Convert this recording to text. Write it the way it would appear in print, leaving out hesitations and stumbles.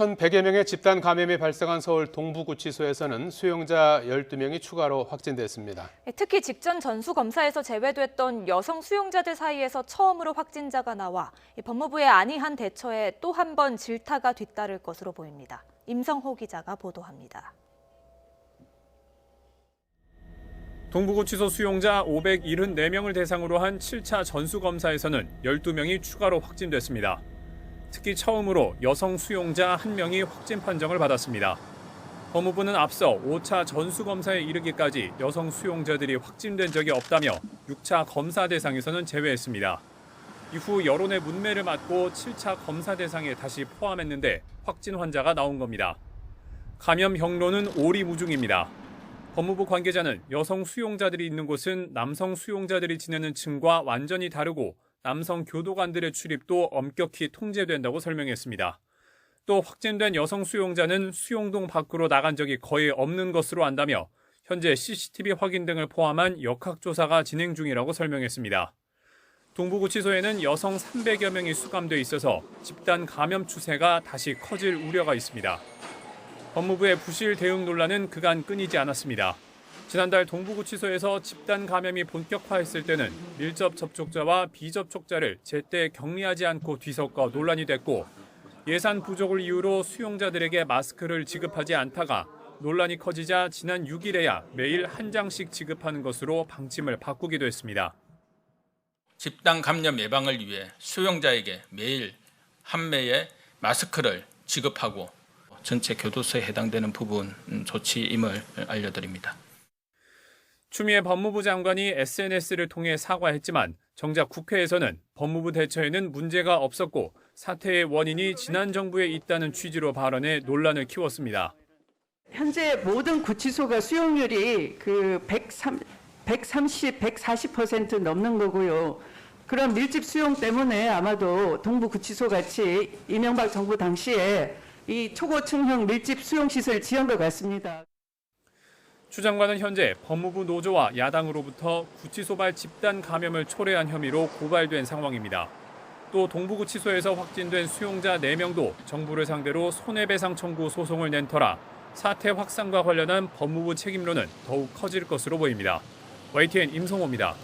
1,100여 명의 집단 감염이 발생한 서울 동부구치소에서는 수용자 12명이 추가로 확진됐습니다. 특히 직전 전수검사에서 제외됐던 여성 수용자들 사이에서 처음으로 확진자가 나와 법무부의 안이한 대처에 또 한 번 질타가 뒤따를 것으로 보입니다. 임성호 기자가 보도합니다. 동부구치소 수용자 574명을 대상으로 한 7차 전수검사에서는 12명이 추가로 확진됐습니다. 특히 처음으로 여성 수용자 1명이 확진 판정을 받았습니다. 법무부는 앞서 5차 전수검사에 이르기까지 여성 수용자들이 확진된 적이 없다며 6차 검사 대상에서는 제외했습니다. 이후 여론의 문매를 맞고 7차 검사 대상에 다시 포함했는데 확진 환자가 나온 겁니다. 감염 경로는 오리무중입니다. 법무부 관계자는 여성 수용자들이 있는 곳은 남성 수용자들이 지내는 층과 완전히 다르고 남성 교도관들의 출입도 엄격히 통제된다고 설명했습니다. 또 확진된 여성 수용자는 수용동 밖으로 나간 적이 거의 없는 것으로 안다며 현재 CCTV 확인 등을 포함한 역학조사가 진행 중이라고 설명했습니다. 동부구치소에는 여성 300여 명이 수감돼 있어서 집단 감염 추세가 다시 커질 우려가 있습니다. 법무부의 부실 대응 논란은 그간 끊이지 않았습니다. 지난달 동부구치소에서 집단 감염이 본격화했을 때는 밀접 접촉자와 비접촉자를 제때 격리하지 않고 뒤섞어 논란이 됐고 예산 부족을 이유로 수용자들에게 마스크를 지급하지 않다가 논란이 커지자 지난 6일에야 매일 한 장씩 지급하는 것으로 방침을 바꾸기도 했습니다. 집단 감염 예방을 위해 수용자에게 매일 한 매의 마스크를 지급하고 전체 교도소에 해당되는 부분 조치임을 알려드립니다. 추미애 법무부 장관이 SNS를 통해 사과했지만 정작 국회에서는 법무부 대처에는 문제가 없었고 사태의 원인이 지난 정부에 있다는 취지로 발언해 논란을 키웠습니다. 현재 모든 구치소가 수용률이 140% 넘는 거고요. 그런 밀집 수용 때문에 아마도 동부구치소 같이 이명박 정부 당시에 이 초고층형 밀집 수용시설 지은 것 같습니다. 추 장관은 현재 법무부 노조와 야당으로부터 구치소발 집단 감염을 초래한 혐의로 고발된 상황입니다. 또 동부구치소에서 확진된 수용자 4명도 정부를 상대로 손해배상 청구 소송을 낸 터라 사태 확산과 관련한 법무부 책임론은 더욱 커질 것으로 보입니다. YTN 임성호입니다.